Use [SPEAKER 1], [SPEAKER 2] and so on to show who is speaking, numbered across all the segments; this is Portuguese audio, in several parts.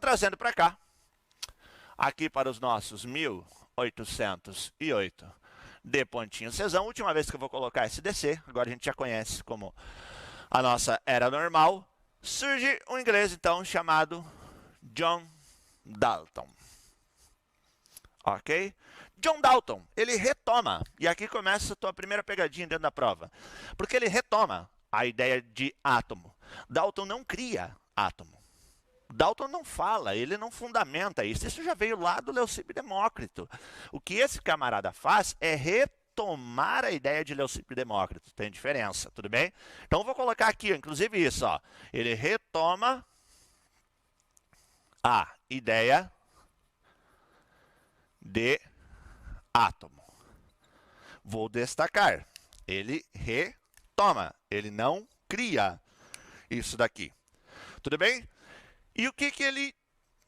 [SPEAKER 1] trazendo para cá, aqui para os nossos 1808 de pontinho Czão. Última vez que eu vou colocar esse DC, agora a gente já conhece como a nossa era normal. Surge um inglês, então, chamado John Dalton. Ok? John Dalton, ele retoma, e aqui começa a tua primeira pegadinha dentro da prova, porque ele retoma a ideia de átomo. Dalton não cria átomo. Dalton não fala, ele não fundamenta isso. Isso já veio lá do Leucipo Demócrito. O que esse camarada faz é retomar a ideia de Leucipo Demócrito. Tem diferença, tudo bem? Então eu vou colocar aqui, inclusive isso, ó. Ele retoma a ideia de átomo. Vou destacar, ele retoma, ele não cria isso daqui. Tudo bem? E o que ele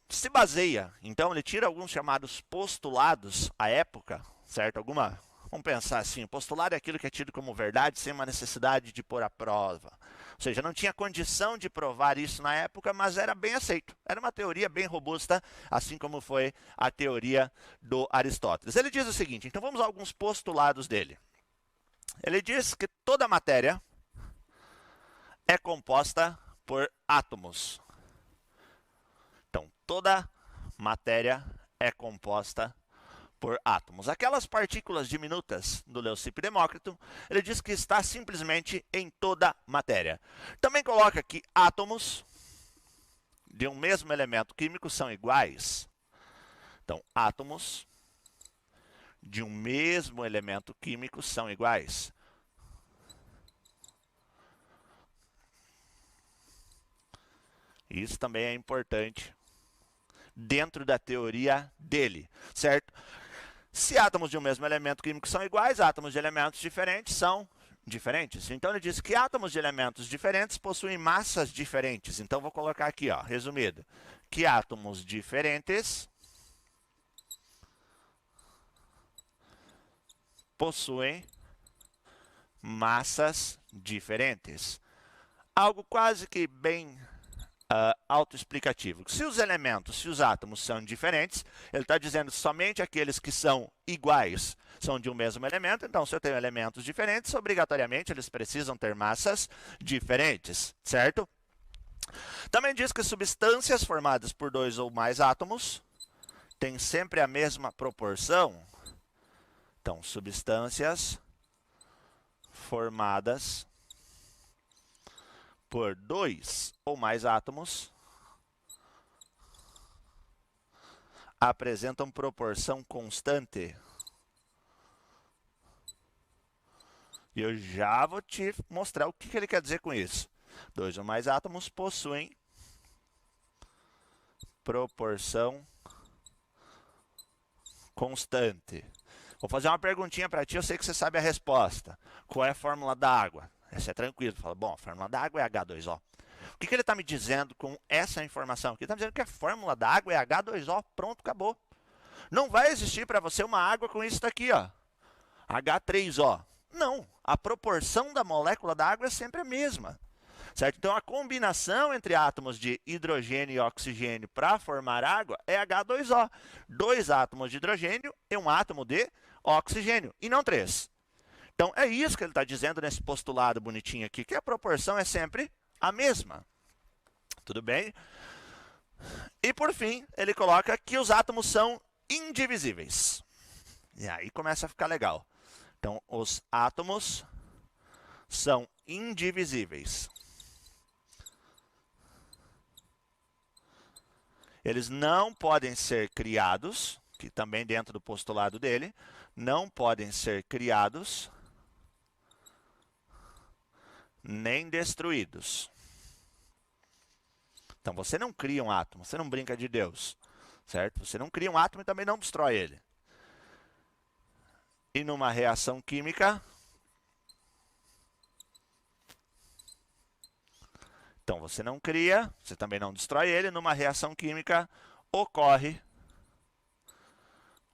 [SPEAKER 1] se baseia? Então, ele tira alguns chamados postulados à época, certo? Vamos pensar assim, postulado é aquilo que é tido como verdade sem uma necessidade de pôr à prova. Ou seja, não tinha condição de provar isso na época, mas era bem aceito. Era uma teoria bem robusta, assim como foi a teoria do Aristóteles. Ele diz o seguinte, então vamos a alguns postulados dele. Ele diz que toda matéria é composta por átomos. Então, toda matéria é composta por átomos. Aquelas partículas diminutas do Leucipo Demócrito, ele diz que está simplesmente em toda matéria. Também coloca que átomos de um mesmo elemento químico são iguais. Então, átomos de um mesmo elemento químico são iguais. Isso também é importante dentro da teoria dele, certo? Se átomos de um mesmo elemento químico são iguais, átomos de elementos diferentes são diferentes. Então, ele diz que átomos de elementos diferentes possuem massas diferentes. Então, vou colocar aqui, ó, resumido, que átomos diferentes possuem massas diferentes. Algo quase que bem autoexplicativo. Se os átomos são diferentes, ele está dizendo que somente aqueles que são iguais são de um mesmo elemento. Então, se eu tenho elementos diferentes, obrigatoriamente eles precisam ter massas diferentes, certo? Também diz que substâncias formadas por dois ou mais átomos têm sempre a mesma proporção. Então, substâncias formadas por dois ou mais átomos apresentam proporção constante. E eu já vou te mostrar o que ele quer dizer com isso. Dois ou mais átomos possuem proporção constante. Vou fazer uma perguntinha para ti, eu sei que você sabe a resposta. Qual é a fórmula da água? Essa é tranquilo. Fala, bom, a fórmula da água é H2O. O que ele está me dizendo com essa informação? Ele está me dizendo que a fórmula da água é H2O. Pronto, acabou. Não vai existir para você uma água com isso daqui, ó, H3O. Não, a proporção da molécula da água é sempre a mesma. Certo? Então, a combinação entre átomos de hidrogênio e oxigênio para formar água é H2O. Dois átomos de hidrogênio e um átomo de oxigênio, e não três. Então, é isso que ele está dizendo nesse postulado bonitinho aqui, que a proporção é sempre a mesma. Tudo bem? E, por fim, ele coloca que os átomos são indivisíveis. E aí começa a ficar legal. Então, os átomos são indivisíveis. Eles não podem ser criados, que também dentro do postulado dele, não podem ser criados nem destruídos. Então, você não cria um átomo, você não brinca de Deus, certo? Você não cria um átomo e também não destrói ele. E numa reação química, então você não cria, você também não destrói ele, numa reação química ocorre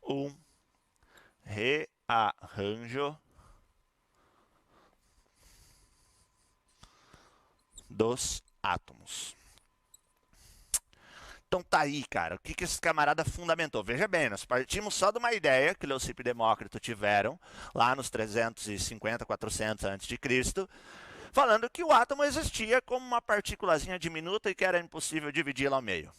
[SPEAKER 1] um rearranjo dos átomos. Então tá aí, cara, o que esse camarada fundamentou? Veja bem, nós partimos só de uma ideia que Leucipo e Demócrito tiveram lá nos 350, 400 a.C., falando que o átomo existia como uma partículazinha diminuta e que era impossível dividi-la ao meio.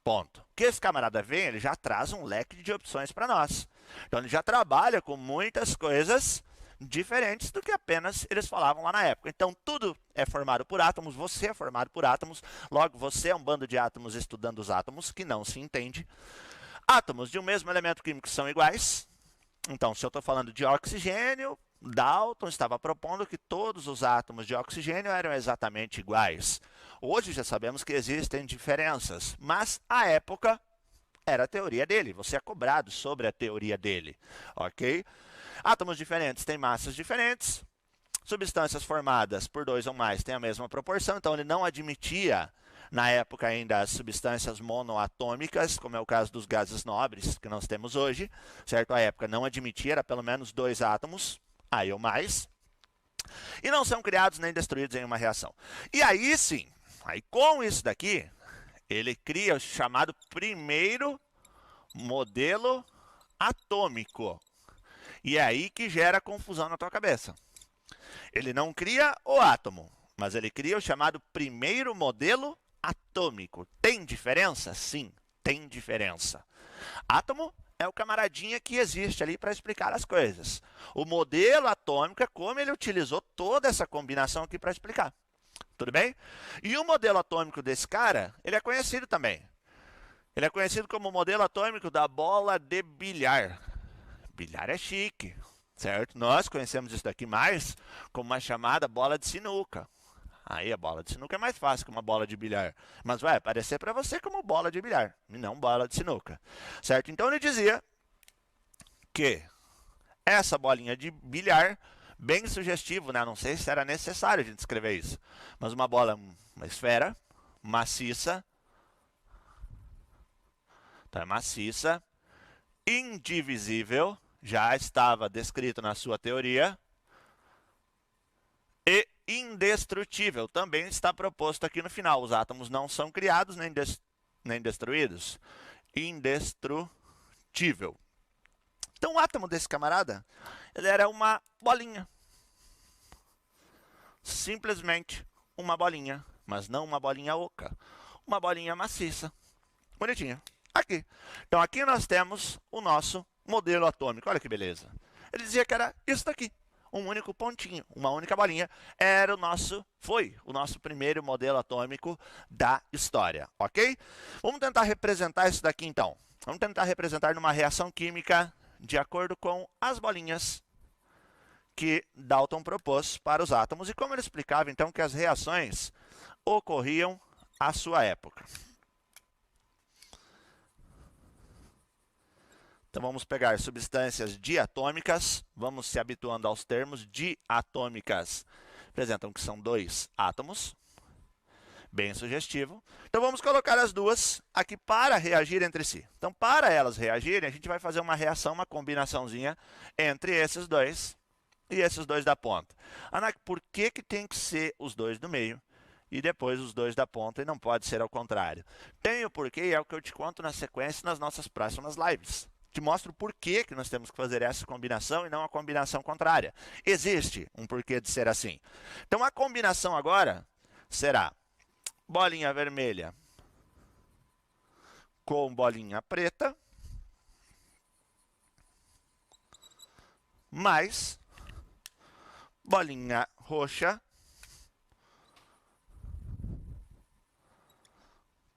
[SPEAKER 1] Ponto. O que esse camarada vem, ele já traz um leque de opções para nós. Então ele já trabalha com muitas coisas diferentes do que apenas eles falavam lá na época. Então tudo é formado por átomos, você é formado por átomos, logo você é um bando de átomos estudando os átomos, que não se entende. Átomos de um mesmo elemento químico são iguais. Então, se eu estou falando de oxigênio, Dalton estava propondo que todos os átomos de oxigênio eram exatamente iguais. Hoje já sabemos que existem diferenças, mas à época era a teoria dele, você é cobrado sobre a teoria dele, ok? Átomos diferentes têm massas diferentes, substâncias formadas por dois ou mais têm a mesma proporção, então ele não admitia, na época ainda, as substâncias monoatômicas, como é o caso dos gases nobres que nós temos hoje, certo? A época não admitia, era pelo menos 2 átomos, aí ou mais, e não são criados nem destruídos em uma reação. E aí sim, aí com isso daqui, ele cria o chamado primeiro modelo atômico. E é aí que gera confusão na tua cabeça. Ele não cria o átomo, mas ele cria o chamado primeiro modelo atômico. Tem diferença? Sim, tem diferença. Átomo é o camaradinha que existe ali para explicar as coisas. O modelo atômico é como ele utilizou toda essa combinação aqui para explicar. Tudo bem? E o modelo atômico desse cara, ele é conhecido também. Ele é conhecido como o modelo atômico da bola de bilhar. Bilhar é chique, certo? Nós conhecemos isso daqui mais como uma chamada bola de sinuca. Aí a bola de sinuca é mais fácil que uma bola de bilhar, mas vai aparecer para você como bola de bilhar, e não bola de sinuca, certo? Então ele dizia que essa bolinha de bilhar, bem sugestivo, né? Não sei se era necessário a gente escrever isso, mas uma bola, uma esfera maciça, então é maciça, indivisível, já estava descrito na sua teoria, e indestrutível, também está proposto aqui no final. Os átomos não são criados nem destruídos. Indestrutível. Então o átomo desse camarada, ele era uma bolinha. Simplesmente uma bolinha, mas não uma bolinha oca. Uma bolinha maciça. Bonitinha. Aqui. Então aqui nós temos o nosso modelo atômico. Olha que beleza. Ele dizia que era isso daqui. Um único pontinho, uma única bolinha, foi o nosso primeiro modelo atômico da história, ok? Vamos tentar representar isso daqui então. Vamos tentar representar numa reação química de acordo com as bolinhas que Dalton propôs para os átomos e como ele explicava então que as reações ocorriam à sua época. Então, vamos pegar substâncias diatômicas, vamos se habituando aos termos. Diatômicas representam que são 2 átomos, bem sugestivo. Então, vamos colocar as duas aqui para reagir entre si. Então, para elas reagirem, a gente vai fazer uma reação, uma combinaçãozinha entre esses dois e esses dois da ponta. Anak, por que tem que ser os dois do meio e depois os dois da ponta e não pode ser ao contrário? Tem o porquê e é o que eu te conto na sequência nas nossas próximas lives. Te mostro o porquê que nós temos que fazer essa combinação e não a combinação contrária. Existe um porquê de ser assim. Então, a combinação agora será bolinha vermelha com bolinha preta, mais bolinha roxa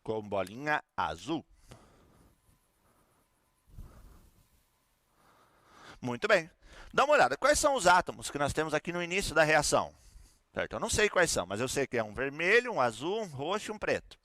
[SPEAKER 1] com bolinha azul. Muito bem. Dá uma olhada. Quais são os átomos que nós temos aqui no início da reação? Certo? Eu não sei quais são, mas eu sei que é um vermelho, um azul, um roxo e um preto.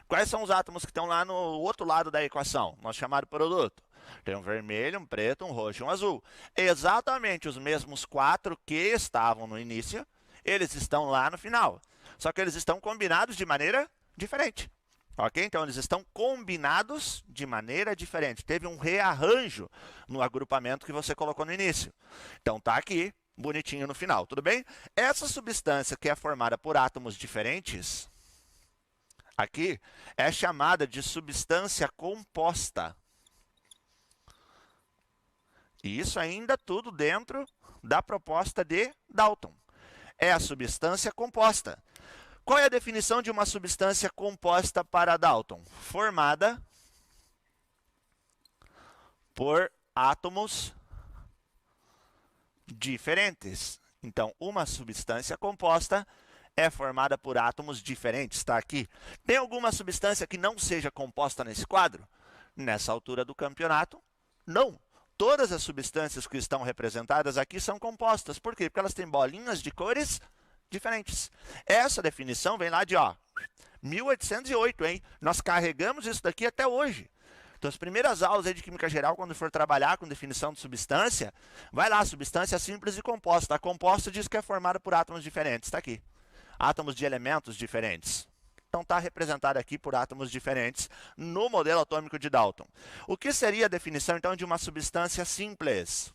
[SPEAKER 1] Quais são os átomos que estão lá no outro lado da equação? Nosso chamado produto. Tem um vermelho, um preto, um roxo e um azul. Exatamente os mesmos 4 que estavam no início, eles estão lá no final. Só que eles estão combinados de maneira diferente. Ok? Então, eles estão combinados de maneira diferente. Teve um rearranjo no agrupamento que você colocou no início. Então, está aqui, bonitinho no final. Tudo bem? Essa substância que é formada por átomos diferentes, aqui é chamada de substância composta. E isso ainda tudo dentro da proposta de Dalton. É a substância composta. Qual é a definição de uma substância composta para Dalton? Formada por átomos diferentes. Então, uma substância composta é formada por átomos diferentes. Está aqui. Tem alguma substância que não seja composta nesse quadro? Nessa altura do campeonato, não. Todas as substâncias que estão representadas aqui são compostas. Por quê? Porque elas têm bolinhas de cores diferentes. Essa definição vem lá de 1808, hein? Nós carregamos isso daqui até hoje. Então, as primeiras aulas aí de Química Geral, quando for trabalhar com definição de substância, vai lá, substância simples e composta. A composta diz que é formada por átomos diferentes. Está aqui. Átomos de elementos diferentes. Então, está representado aqui por átomos diferentes no modelo atômico de Dalton. O que seria a definição, então, de uma substância simples?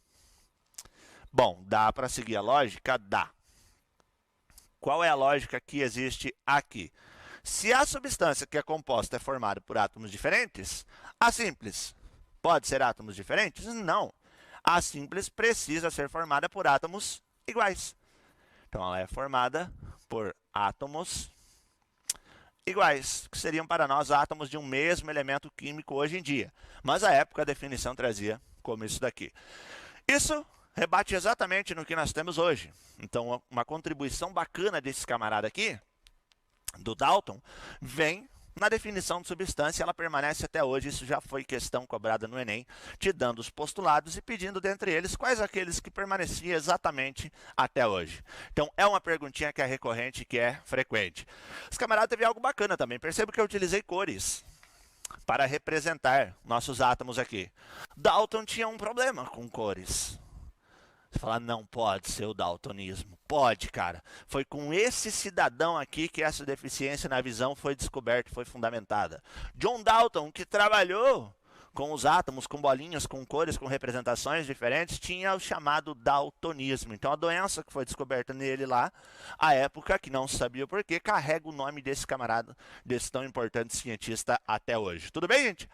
[SPEAKER 1] Bom, dá para seguir a lógica? Dá. Qual é a lógica que existe aqui? Se a substância que é composta é formada por átomos diferentes, a simples pode ser átomos diferentes? Não. A simples precisa ser formada por átomos iguais. Então, ela é formada por átomos iguais, que seriam para nós átomos de um mesmo elemento químico hoje em dia. Mas à época a definição trazia como isso daqui. Isso rebate exatamente no que nós temos hoje. Então, uma contribuição bacana desse camarada aqui, do Dalton, vem na definição de substância, ela permanece até hoje. Isso já foi questão cobrada no Enem, te dando os postulados e pedindo dentre eles quais aqueles que permaneciam exatamente até hoje. Então, é uma perguntinha que é recorrente, que é frequente. Os camaradas teve algo bacana também. Perceba que eu utilizei cores para representar nossos átomos aqui. Dalton tinha um problema com cores. Você fala, não pode ser o daltonismo. Pode, cara. Foi com esse cidadão aqui que essa deficiência na visão foi descoberta e foi fundamentada. John Dalton, que trabalhou com os átomos, com bolinhas, com cores, com representações diferentes, tinha o chamado daltonismo. Então, a doença que foi descoberta nele lá, à época, que não se sabia o porquê, carrega o nome desse camarada, desse tão importante cientista até hoje. Tudo bem, gente?